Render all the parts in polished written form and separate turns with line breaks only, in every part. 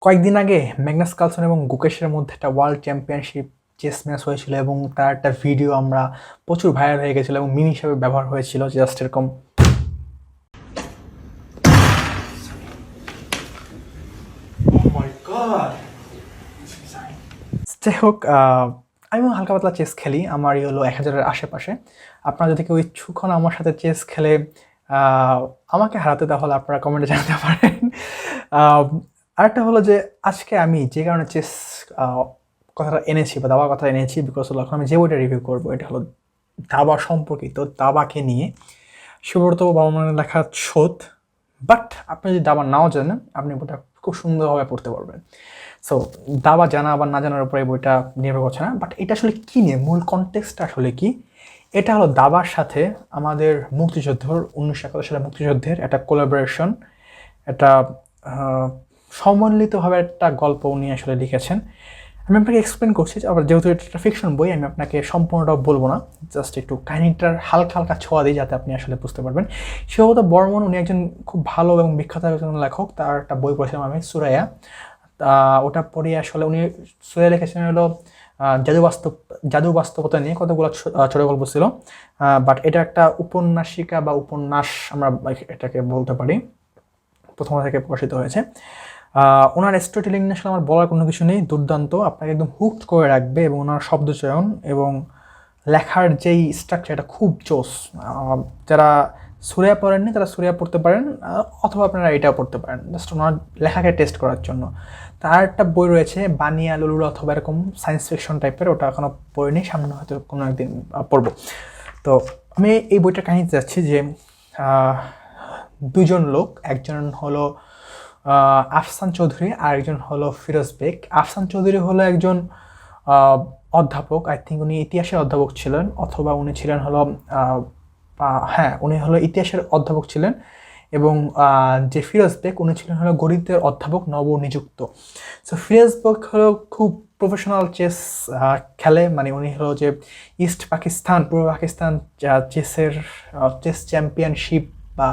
কয়েকদিন আগে Magnus Carlsen এবং গুকেশের মধ্যে একটা ওয়ার্ল্ড চ্যাম্পিয়নশিপ চেস ম্যাচ হয়েছিল এবং তার একটা ভিডিও আমরা প্রচুর ভাইরাল হয়ে গেছিলো এবং মিম হিসেবে ব্যবহার হয়েছিল জাস্ট এরকম। যাই হোক, আমি হালকা পাতলা চেস খেলি, আমার হলো 1000-এর আশেপাশে। আপনারা যদি কেউ ইচ্ছুক হন আমার সাথে চেস খেলে আমাকে হারাতে, তাহলে আপনারা কমেন্টে জানাতে পারেন। আরেকটা হলো যে আজকে আমি যে কারণে চেস কথাটা এনেছি বা দাবার কথা এনেছি, বিকজ হলো এখন আমি যে বইটা রিভিউ করবো এটা হলো দাবা সম্পর্কিত, দাবাকে নিয়ে সুব্রত বর্মনের লেখা শোধ। বাট আপনি যদি দাবা নাও জানেন, আপনি বইটা খুব সুন্দরভাবে পড়তে পারবেন। সো দাবা জানা বা না জানার উপরে বইটা নির্ভর করছে না, বাট এটা আসলে কী নিয়ে, মূল কনটেক্সটটা আসলে কি। এটা হলো দাবার সাথে আমাদের মুক্তিযুদ্ধর 1971 সালে মুক্তিযুদ্ধের একটা কোলাবোরেশন, একটা সমন্বিতভাবে একটা গল্প উনি আসলে লিখেছেন। আমি আপনাকে এক্সপ্লেন করছি, আবার যেহেতু এটা একটা ফিকশন বই, আমি আপনাকে সম্পূর্ণটাও বলবো না, জাস্ট একটু কাহিনীটার হালকা হালকা ছোঁয়া দিই যাতে আপনি আসলে বুঝতে পারবেন। সুব্রত বর্মন উনি একজন খুব ভালো এবং বিখ্যাত একজন লেখক। তার একটা বই পড়েছিলাম আমি, সুরাইয়া। ওটা পড়ে আসলে উনি সুরাইয়া লিখেছেন হলো জাদু বাস্তবতা নিয়ে কতগুলো ছোট গল্প ছিল, বাট এটা একটা উপন্যাসিকা বা উপন্যাস আমরা এটাকে বলতে পারি, প্রথম থেকে প্রকাশিত হয়েছে। ওনার স্টোরি টেলিং আসলে আমার বলার কোনো কিছু নেই, দুর্দান্ত, আপনাকে একদম হুকড করে রাখবে, এবং ওনার শব্দচয়ন এবং লেখার যেই স্ট্রাকচার এটা খুব জোস। যারা সুরিয়া পড়েননি তারা সুরিয়া পড়তে পারেন, অথবা আপনারা এটাও পড়তে পারেন জাস্ট ওনার লেখাকে টেস্ট করার জন্য। তার একটা বই রয়েছে বানিয়া লুলুল অথবা এরকম সায়েন্স ফিকশন টাইপের, ওটা এখনও পড়িনি, সামনে হয়তো কোনো একদিন পড়বো। তো আমি এই বইটার কাহিনীতে যাচ্ছি যে দুজন লোক, একজন হলো আফসান চৌধুরী আর একজন হলো ফিরোজ বেগ। আফসান চৌধুরী হলো একজন অধ্যাপক, আই থিঙ্ক উনি ইতিহাসের অধ্যাপক ছিলেন, অথবা উনি ছিলেন হলো হ্যাঁ উনি হলো ইতিহাসের অধ্যাপক ছিলেন। এবং যে ফিরোজ বেগ উনি ছিলেন হলো গণিতের অধ্যাপক নবনিযুক্ত। সো ফিরোজ বেগ হলো খুব প্রফেশনাল চেস খেলে, মানে উনি হলো যে ইস্ট পাকিস্তান, পূর্ব পাকিস্তান চেস চ্যাম্পিয়নশিপ বা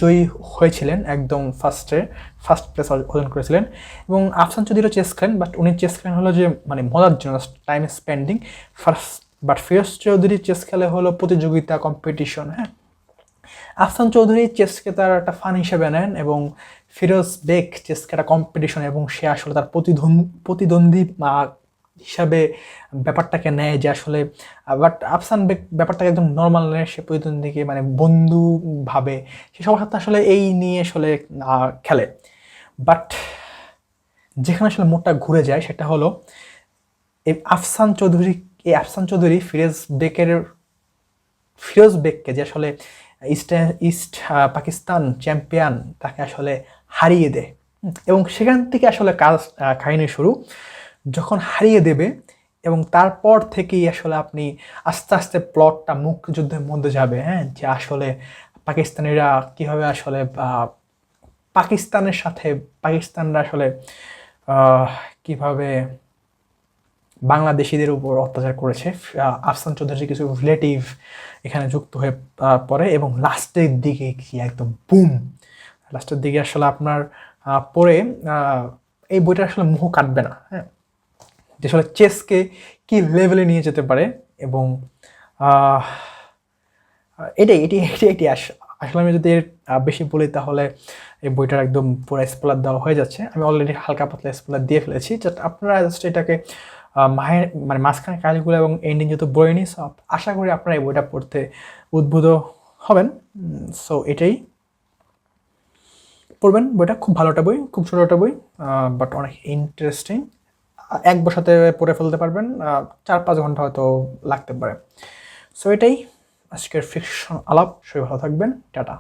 জয়ী হয়েছিলেন, একদম ফার্স্ট প্লেস অর্জন করেছিলেন। এবং আফসান চৌধুরীও চেস খেলেন, বাট উনি চেস খেলেন হলো যে মানে মজার জন্য, time spending first. But Firoz Chowdhury chess খেলে হলো প্রতিযোগিতা, কম্পিটিশন। হ্যাঁ, আফসান চৌধুরী চেসকে তার একটা ফান হিসেবে নেন, এবং ফিরোজ বেগ চেসকে একটা কম্পিটিশন, এবং সে আসলে তার প্রতিদ্বন্দ্বী হিসাবে ব্যাপারটাকে নেয় যে আসলে। বাট আফসান বেগ ব্যাপারটাকে একদম নর্মাল নেয়, সে প্রতিদ্বন্দ্বীকে মানে বন্ধু ভাবে, সে সবার সাথে আসলে এই নিয়ে আসলে খেলে। বাট যেখানে আসলে মোড়টা ঘুরে যায় সেটা হলো এই আফসান চৌধুরী ফিরোজ বেগকে যে আসলে ইস্ট পাকিস্তান চ্যাম্পিয়ন, তাকে আসলে হারিয়ে দেয়। এবং সেখান থেকে আসলে কাহিনী শুরু, যখন হারিয়ে দেবে, এবং তারপর থেকেই আসলে আপনি আস্তে আস্তে প্লটটা মুক্তিযুদ্ধের মধ্যে যাবে। হ্যাঁ, যে আসলে পাকিস্তানিরা কীভাবে আসলে পাকিস্তানরা আসলে কীভাবে বাংলাদেশিদের উপর অত্যাচার করেছে। আফসান চৌধুরীর কিছু রিলেটিভ এখানে যুক্ত হয়ে পড়ে, এবং লাস্টের দিকে কি একদম বুম, লাস্টের দিকে আসলে আপনার পড়ে এই বইটা আসলে মুখ কাটবে না। হ্যাঁ, যে আসলে চেসকে কি লেভেলে নিয়ে যেতে পারে। এবং এটি আসলে আমি যদি বেশি বলি তাহলে এই বইটার একদম পুরো স্পয়লার দেওয়া হয়ে যাচ্ছে। আমি অলরেডি হালকা পাতলা স্পয়লার দিয়ে ফেলেছি, জাস্ট আপনারা জাস্ট এটাকে মানে মাঝখানে কাহিনীগুলো এবং এন্ডিং যেহেতু বইনি, সো আশা করি আপনারা এই বইটা পড়তে উদ্বুদ্ধ হবেন। সো এটাই পড়বেন, বইটা খুব ভালো একটা বই, খুব ছোটো একটা বই, বাট অনেক ইন্টারেস্টিং। এক বসাতে পড়ে ফেলতে পারবেন, 4-5 ঘন্টা হয়তো লাগতে পারে। সো এটাই আজকের ফিকশন আলাপ। সবাই ভালো থাকবেন, টাটা।